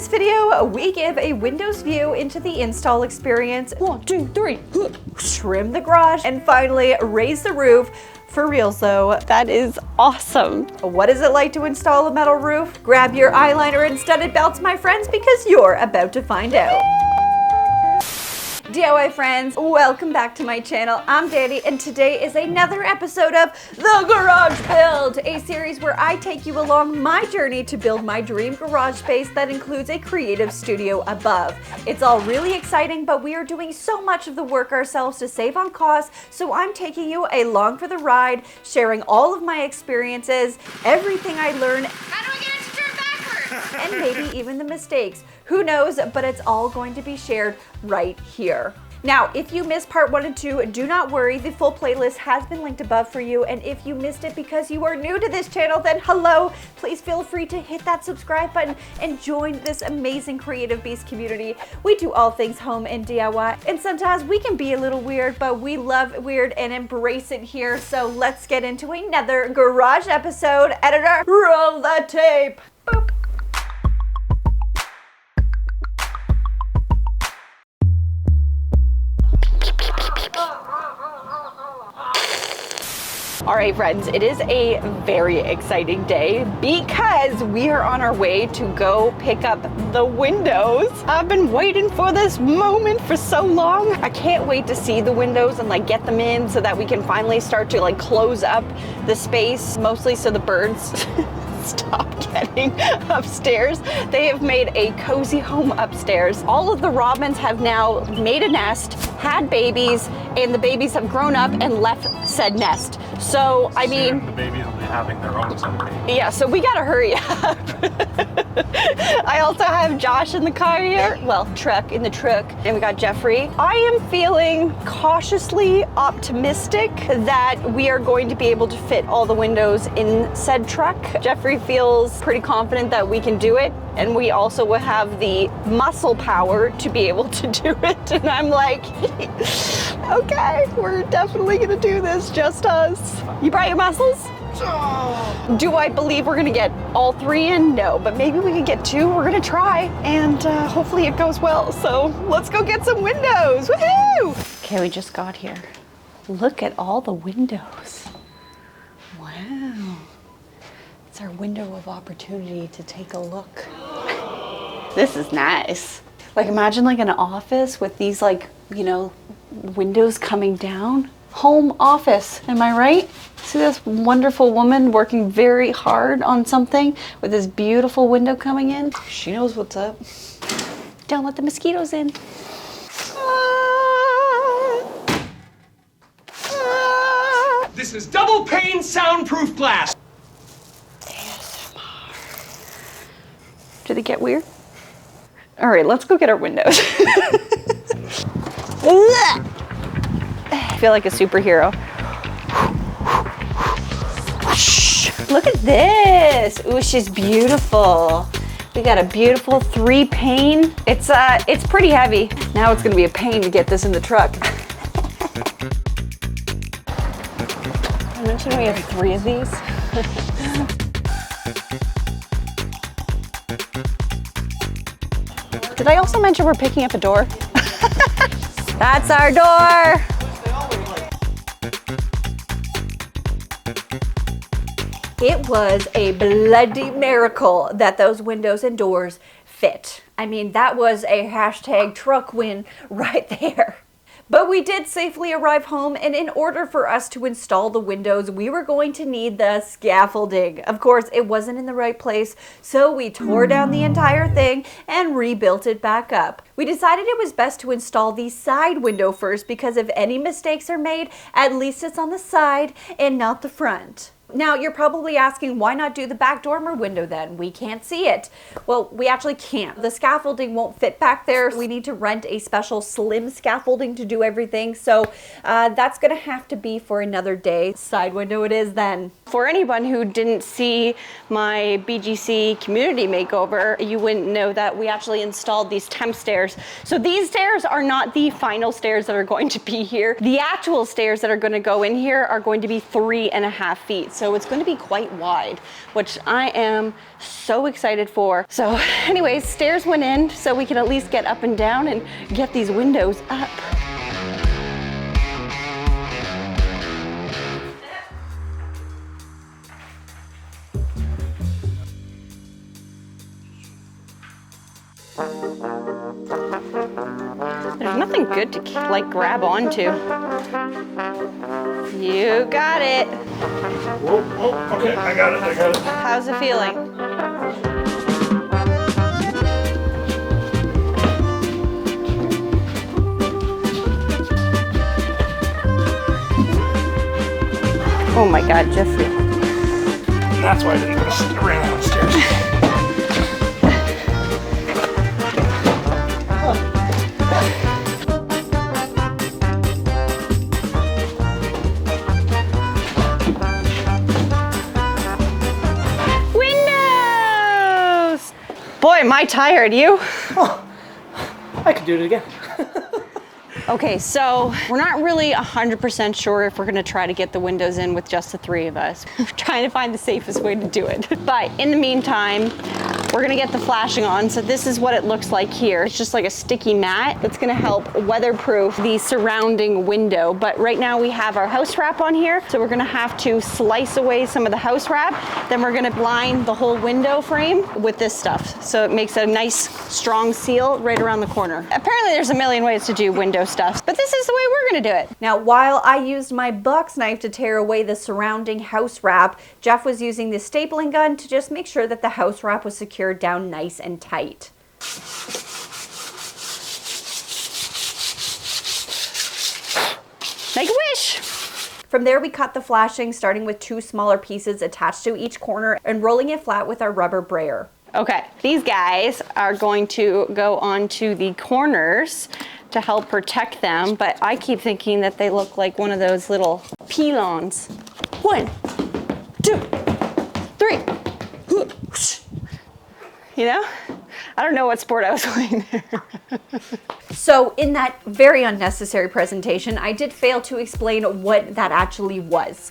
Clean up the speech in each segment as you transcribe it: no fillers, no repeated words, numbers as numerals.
this video, we give a Windows view into the install experience. 1, 2, 3, trim the garage, and finally raise the roof. For reals though, that is awesome. What is it like to install a metal roof? Grab your eyeliner and studded belts, my friends, because you're about to find out. DIY friends, welcome back to my channel. I'm Danie, and today is another episode of The Garage Build, a series where I take you along my journey to build my dream garage space that includes a creative studio above. It's all really exciting, but we are doing so much of the work ourselves to save on costs, so I'm taking you along for the ride, sharing all of my experiences, everything I learned, How do I get it to turn backwards? and maybe even the mistakes. Who knows, but it's all going to be shared right here. Now, if you missed part 1 and 2, do not worry, the full playlist has been linked above for you, and if you missed it because you are new to this channel, then hello, please feel free to hit that subscribe button and join this amazing Creative Beast community. We do all things home and DIY, and sometimes we can be a little weird, but we love weird and embrace it here, so let's get into another garage episode. Editor, roll the tape. Boop. All right, friends, it is a very exciting day because we are on our way to go pick up the windows. I've been waiting for this moment for so long. I can't wait to see the windows and like get them in so that we can finally start to like close up the space, mostly so the birds stop getting upstairs. They have made a cozy home upstairs. All of the robins have now made a nest, had babies, and the babies have grown up and left said nest. So, I mean, the babies will be having their own someday. yeah, so we gotta hurry up. I also have Josh in the car here, well, in the truck, and we got Jeffrey. I am feeling cautiously optimistic that we are going to be able to fit all the windows in said truck. Jeffrey feels pretty confident that we can do it, and we also will have the muscle power to be able to do it. And I'm like, okay, we're definitely gonna do this, just us. You brought your muscles? Do I believe we're gonna get all 3 in? No, but maybe we can get 2. We're gonna try, and hopefully it goes well. So let's go get some windows, woohoo! Okay, we just got here. Look at all the windows. Wow. It's our window of opportunity to take a look. This is nice. Like imagine like an office with these like, you know, windows coming down. Home office, am I right? See this wonderful woman working very hard on something with this beautiful window coming in? She knows what's up. Don't let the mosquitoes in. This is double pane soundproof glass. ASMR. Did it get weird? All right, let's go get our windows. I feel like a superhero. Look at this. Ooh, she's beautiful. We got a beautiful 3 pane. It's pretty heavy. Now it's gonna be a pain to get this in the truck. I mentioned we have 3 of these. Did I also mention we're picking up a door? That's our door. It was a bloody miracle that those windows and doors fit. I mean, that was a hashtag truck win right there. But we did safely arrive home, and in order for us to install the windows, we were going to need the scaffolding. Of course, it wasn't in the right place, so we tore down the entire thing and rebuilt it back up. We decided it was best to install the side window first because if any mistakes are made, at least it's on the side and not the front. Now, you're probably asking, why not do the back dormer window then? We can't see it. Well, we actually can't. The scaffolding won't fit back there. We need to rent a special slim scaffolding to do everything. So that's gonna have to be for another day. Side window it is then. For anyone who didn't see my BGC community makeover, you wouldn't know that we actually installed these temp stairs. So these stairs are not the final stairs that are going to be here. The actual stairs that are gonna go in here are going to be 3.5 feet. so it's going to be quite wide, which I am so excited for. So anyways, stairs went in so we can at least get up and down and get these windows up. There's nothing good to like grab onto. You got it. Whoa, whoa, okay, I got it. How's it feeling? Oh my God, Jeffrey. That's why I didn't ran downstairs. Windows! Boy, am I tired, you? Oh, I could do it again. Okay, so we're not really 100% sure if we're gonna try to get the windows in with just the three of us. We're trying to find the safest way to do it. But in the meantime, we're gonna get the flashing on. So this is what it looks like here. It's just like a sticky mat that's gonna help weatherproof the surrounding window. But right now we have our house wrap on here. So we're gonna have to slice away some of the house wrap. Then we're gonna line the whole window frame with this stuff. So it makes a nice strong seal right around the corner. Apparently there's a million ways to do window stuff, but this is the way we're gonna do it. Now, while I used my box knife to tear away the surrounding house wrap, Jeff was using the stapling gun to just make sure that the house wrap was secured down nice and tight. Make a wish! From there, we cut the flashing, starting with 2 smaller pieces attached to each corner and rolling it flat with our rubber brayer. Okay, these guys are going to go onto the corners to help protect them, but I keep thinking that they look like one of those little pylons. 1, 2, 3. You know? I don't know what sport I was playing there. So in that very unnecessary presentation, I did fail to explain what that actually was.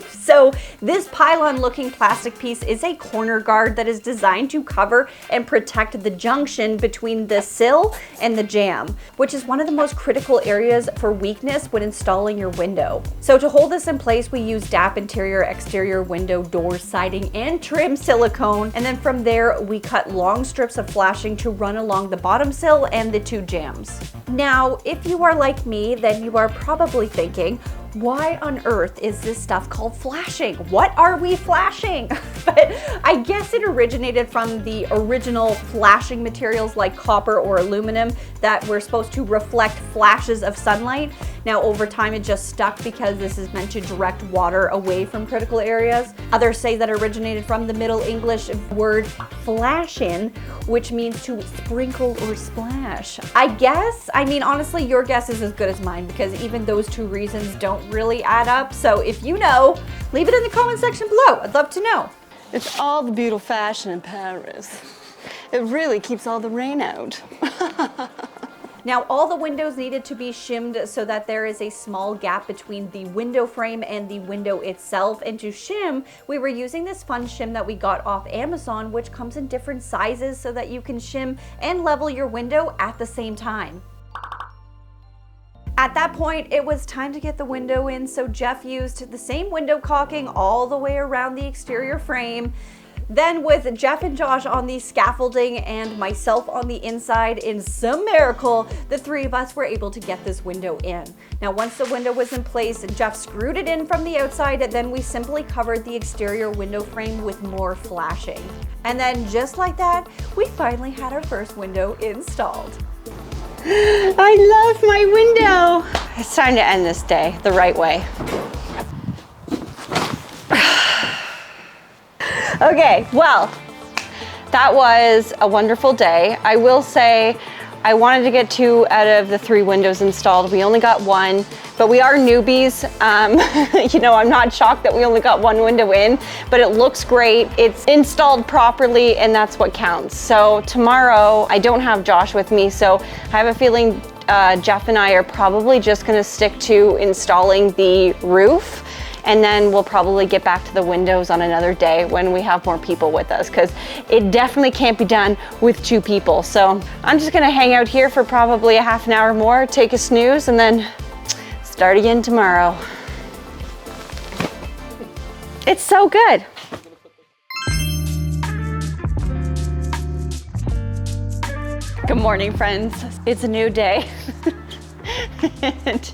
So this pylon looking plastic piece is a corner guard that is designed to cover and protect the junction between the sill and the jamb, which is one of the most critical areas for weakness when installing your window. So to hold this in place, we use DAP interior, exterior window, door, siding, and trim silicone. And then from there, we cut long strips of flashing to run along the bottom sill and the 2 jambs. Now, if you are like me, then you are probably thinking, why on earth is this stuff called flashing? What are we flashing? But I guess it originated from the original flashing materials like copper or aluminum that were supposed to reflect flashes of sunlight. Now over time it just stuck because this is meant to direct water away from critical areas. Others say that it originated from the Middle English word flashin', which means to sprinkle or splash. I guess, I mean honestly your guess is as good as mine because even those 2 reasons don't really add up. So if you know, leave it in the comment section below. I'd love to know. It's all the beautiful fashion in Paris. It really keeps all the rain out. Now all the windows needed to be shimmed so that there is a small gap between the window frame and the window itself. And to shim, we were using this fun shim that we got off Amazon, which comes in different sizes so that you can shim and level your window at the same time. At that point, it was time to get the window in, so Jeff used the same window caulking all the way around the exterior frame. Then with Jeff and Josh on the scaffolding and myself on the inside, in some miracle, the 3 of us were able to get this window in. Now once the window was in place, Jeff screwed it in from the outside, and then we simply covered the exterior window frame with more flashing. And then just like that, we finally had our first window installed. I love my window. It's time to end this day the right way. Okay, well, that was a wonderful day. I will say I wanted to get 2 out of the 3 windows installed. We only got 1, but we are newbies. You know, I'm not shocked that we only got 1 window in, but it looks great. It's installed properly, and that's what counts. So tomorrow, I don't have Josh with me, so I have a feeling Jeff and I are probably just gonna stick to installing the roof. and then we'll probably get back to the windows on another day when we have more people with us, because it definitely can't be done with 2 people. So I'm just gonna hang out here for probably a half an hour more, take a snooze, and then start again tomorrow. It's so good. Good morning, friends. It's a new day. And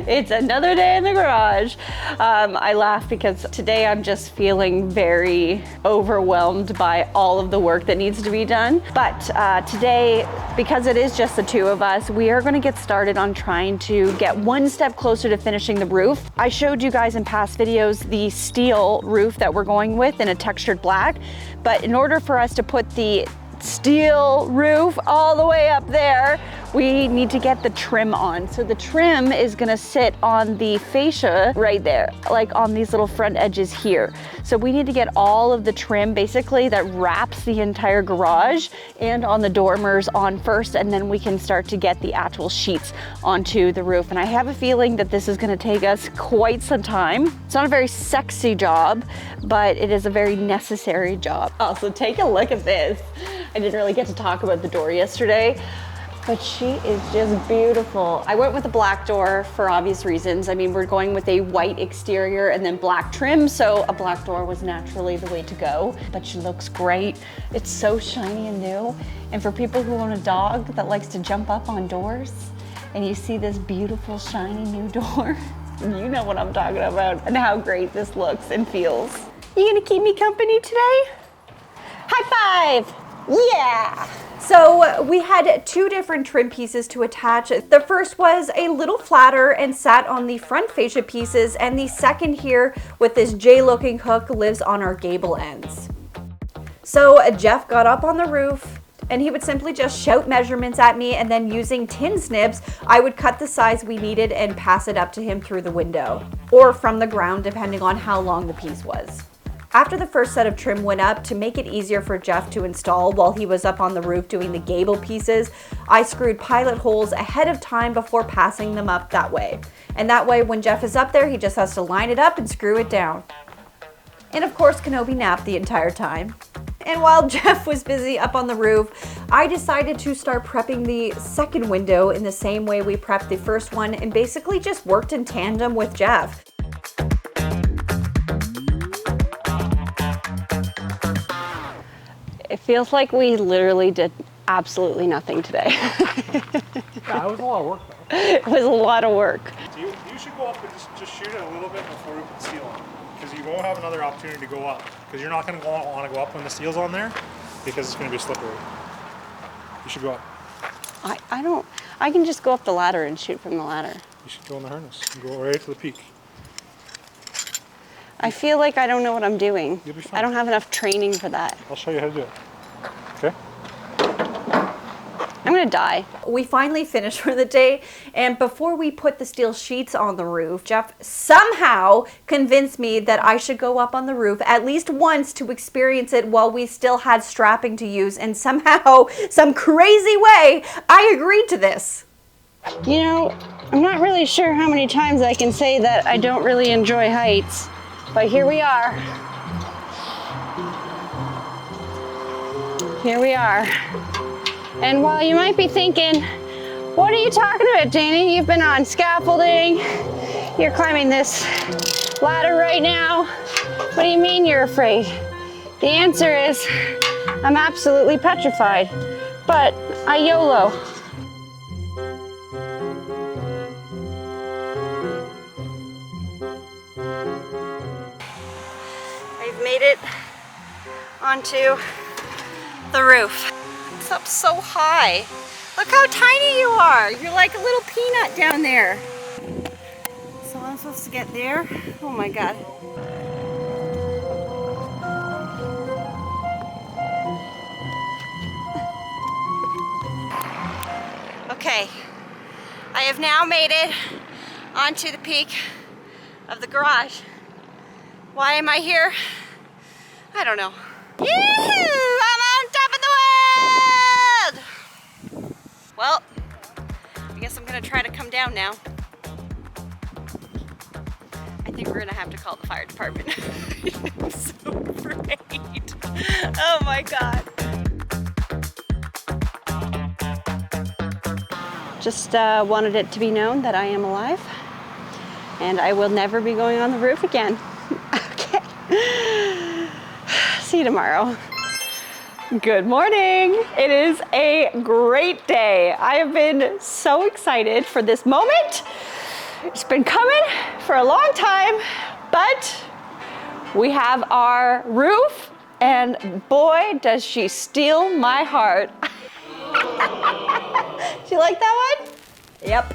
it's another day in the garage. I laugh because today I'm just feeling very overwhelmed by all of the work that needs to be done. But today, because it is just the 2 of us, we are going to get started on trying to get one step closer to finishing the roof. I showed you guys in past videos the steel roof that we're going with in a textured black, but in order for us to put the steel roof all the way up there, we need to get the trim on. So the trim is gonna sit on the fascia right there, like on these little front edges here. So we need to get all of the trim basically that wraps the entire garage and on the dormers on first, and then we can start to get the actual sheets onto the roof. And I have a feeling that this is gonna take us quite some time. It's not a very sexy job, but it is a very necessary job. Oh, so take a look at this. I didn't really get to talk about the door yesterday, but she is just beautiful. I went with a black door for obvious reasons. I mean, we're going with a white exterior and then black trim, so a black door was naturally the way to go, but she looks great. It's so shiny and new. And for people who own a dog that likes to jump up on doors, and you see this beautiful, shiny new door, you know what I'm talking about and how great this looks and feels. You gonna keep me company today? High five! Yeah! So we had 2 different trim pieces to attach. The first was a little flatter and sat on the front fascia pieces, and the second here with this J-looking hook lives on our gable ends. So Jeff got up on the roof and he would simply just shout measurements at me, and then using tin snips, I would cut the size we needed and pass it up to him through the window, or from the ground depending on how long the piece was. After the first set of trim went up, to make it easier for Jeff to install while he was up on the roof doing the gable pieces, I screwed pilot holes ahead of time before passing them up that way. And that way when Jeff is up there, he just has to line it up and screw it down. And of course, Kenobi napped the entire time. And while Jeff was busy up on the roof, I decided to start prepping the second window in the same way we prepped the first one, and basically just worked in tandem with Jeff. It feels like we literally did absolutely nothing today. Yeah, it was a lot of work though. It was a lot of work. You should go up and just shoot it a little bit before we put steel on. Because you won't have another opportunity to go up. Because you're not going to want to go up when the steel's on there, because it's going to be slippery. You should go up. I can just go up the ladder and shoot from the ladder. You should go in the harness and go right to the peak. I feel like I don't know what I'm doing. You'll be fine. I don't have enough training for that. I'll show you how to do it. Okay? I'm gonna die. We finally finished for the day, and before we put the steel sheets on the roof, Jeff somehow convinced me that I should go up on the roof at least once to experience it while we still had strapping to use, and somehow, some crazy way, I agreed to this. You know, I'm not really sure how many times I can say that I don't really enjoy heights, but here we are. Here we are. And while you might be thinking, what are you talking about, Danie? You've been on scaffolding, you're climbing this ladder right now. What do you mean you're afraid? The answer is, I'm absolutely petrified, but I YOLO. I've made it onto the roof. It's up so high. Look how tiny you are. You're like a little peanut down there. So I'm supposed to get there. Oh my God. Okay, I have now made it onto the peak of the garage. Why am I here? I don't know. Yoo-hoo! I'm on top of the world! Well, I guess I'm gonna try to come down now. I think we're gonna have to call the fire department. I'm so afraid. Oh my God. Just wanted it to be known that I am alive and I will never be going on the roof again. Okay. See you tomorrow. Good morning. It is a great day. I have been so excited for this moment. It's been coming for a long time, but we have our roof and boy, does she steal my heart. Do you like that one? Yep.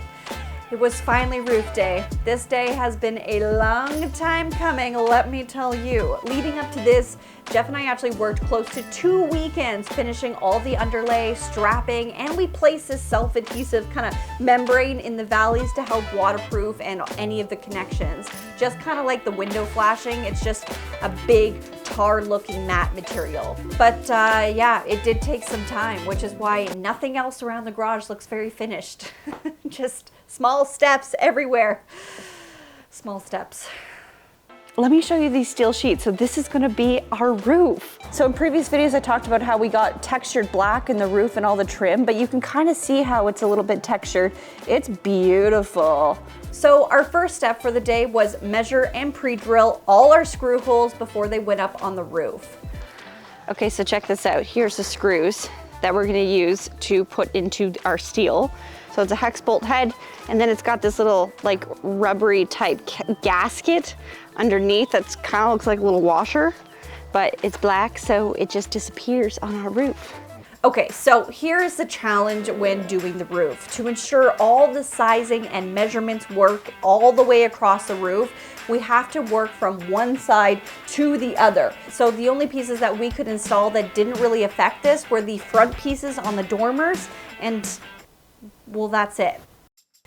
It was finally roof day. This day has been a long time coming, let me tell you. Leading up to this, Jeff and I actually worked close to 2 weekends finishing all the underlay, strapping, and we placed this self-adhesive kind of membrane in the valleys to help waterproof and any of the connections. Just kind of like the window flashing, it's just a big tar-looking matte material. But yeah, it did take some time, which is why nothing else around the garage looks very finished. Just small steps everywhere. Small steps. Let me show you these steel sheets. So this is gonna be our roof. So in previous videos, I talked about how we got textured black in the roof and all the trim, but you can kind of see how it's a little bit textured. It's beautiful. So our first step for the day was measure and pre-drill all our screw holes before they went up on the roof. Okay, so check this out. Here's the screws that we're gonna use to put into our steel. So it's a hex bolt head, and then it's got this little like rubbery type gasket underneath that's kind of looks like a little washer, but it's black, so it just disappears on our roof. Okay, so here's the challenge when doing the roof. To ensure all the sizing and measurements work all the way across the roof, we have to work from one side to the other. So the only pieces that we could install that didn't really affect this were the front pieces on the dormers, and well, that's it.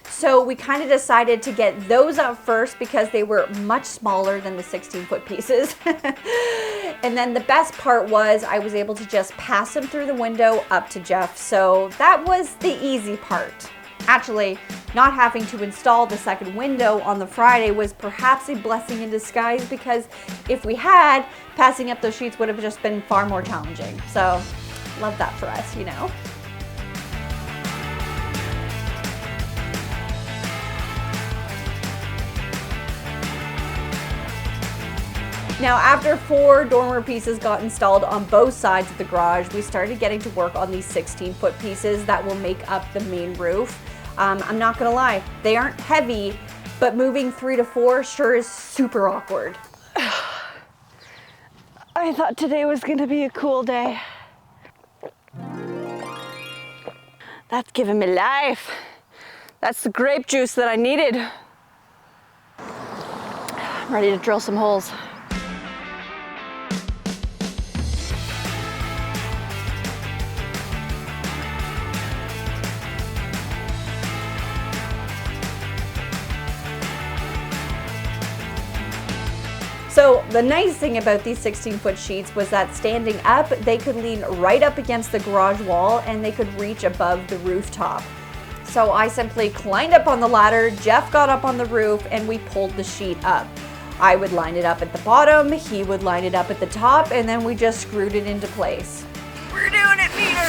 So we kind of decided to get those up first because they were much smaller than the 16-foot pieces. And then the best part was I was able to just pass them through the window up to Jeff. So that was the easy part. Actually, not having to install the second window on the Friday was perhaps a blessing in disguise, because if we had, passing up those sheets would have just been far more challenging. So love that for us, you know. Now, after 4 dormer pieces got installed on both sides of the garage, we started getting to work on these 16-foot pieces that will make up the main roof. I'm not gonna lie, they aren't heavy, but moving 3 to 4 sure is super awkward. I thought today was gonna be a cool day. That's giving me life. That's the grape juice that I needed. I'm ready to drill some holes. So the nice thing about these 16-foot sheets was that standing up, they could lean right up against the garage wall and they could reach above the rooftop. So I simply climbed up on the ladder, Jeff got up on the roof, and we pulled the sheet up. I would line it up at the bottom, he would line it up at the top, and then we just screwed it into place. We're doing it, Peter!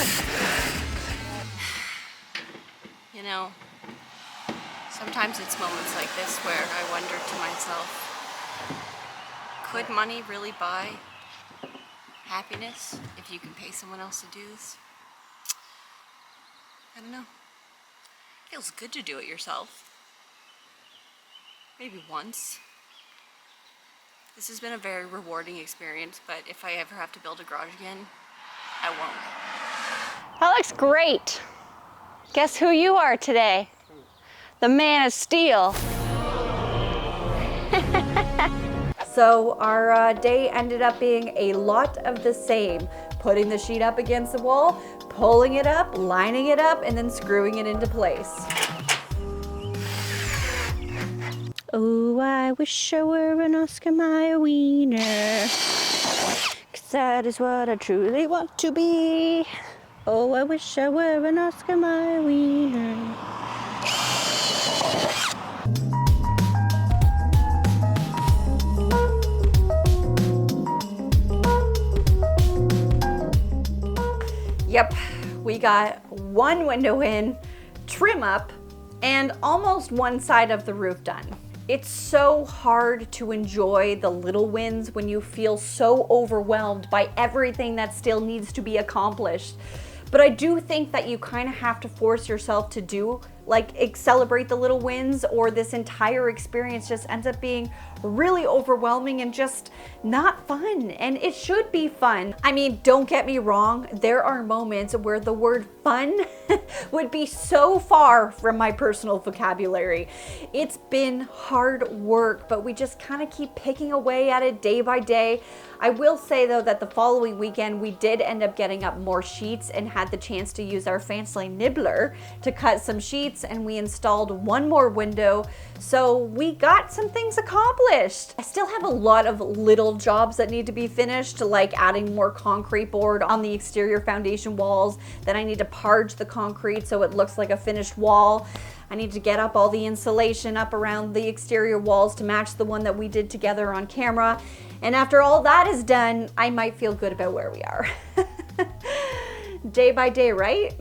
You know, sometimes it's moments like this where I wonder to myself, could money really buy happiness if you can pay someone else to do this? I don't know. Feels good to do it yourself. Maybe once. This has been a very rewarding experience, but if I ever have to build a garage again, I won't. That looks great. Guess who you are today? The man of steel. So our day ended up being a lot of the same. Putting the sheet up against the wall, pulling it up, lining it up, and then screwing it into place. Oh, I wish I were an Oscar Mayer wiener, 'cause that is what I truly want to be. Oh, I wish I were an Oscar Mayer wiener. Yep, we got one window in, trim up, and almost one side of the roof done. It's so hard to enjoy the little wins when you feel so overwhelmed by everything that still needs to be accomplished. But I do think that you kind of have to force yourself to do, like, celebrate the little wins, or this entire experience just ends up being really overwhelming and just not fun. And it should be fun. I mean, don't get me wrong, there are moments where the word fun would be so far from my personal vocabulary. It's been hard work, but we just kind of keep picking away at it day by day. I will say though that the following weekend we did end up getting up more sheets and had the chance to use our fancy nibbler to cut some sheets, and we installed one more window. So we got some things accomplished. I still have a lot of little jobs that need to be finished, like adding more concrete board on the exterior foundation walls. Then I need to parge the concrete so it looks like a finished wall. I need to get up all the insulation up around the exterior walls to match the one that we did together on camera. And after all that is done, I might feel good about where we are. Day by day, right?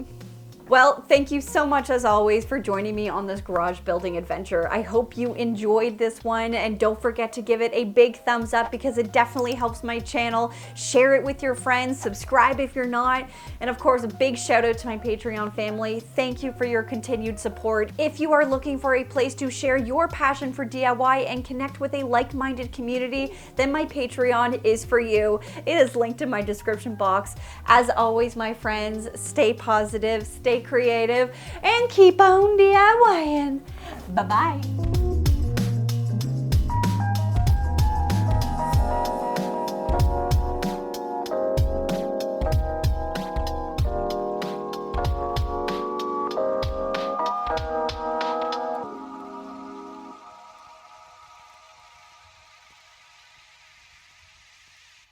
Well, thank you so much as always for joining me on this garage building adventure. I hope you enjoyed this one, and don't forget to give it a big thumbs up because it definitely helps my channel. Share it with your friends, subscribe if you're not, and of course a big shout out to my Patreon family. Thank you for your continued support. If you are looking for a place to share your passion for DIY and connect with a like-minded community, then my Patreon is for you. It is linked in my description box. As always, my friends, stay positive, stay creative, and keep on DIYing. Bye-bye.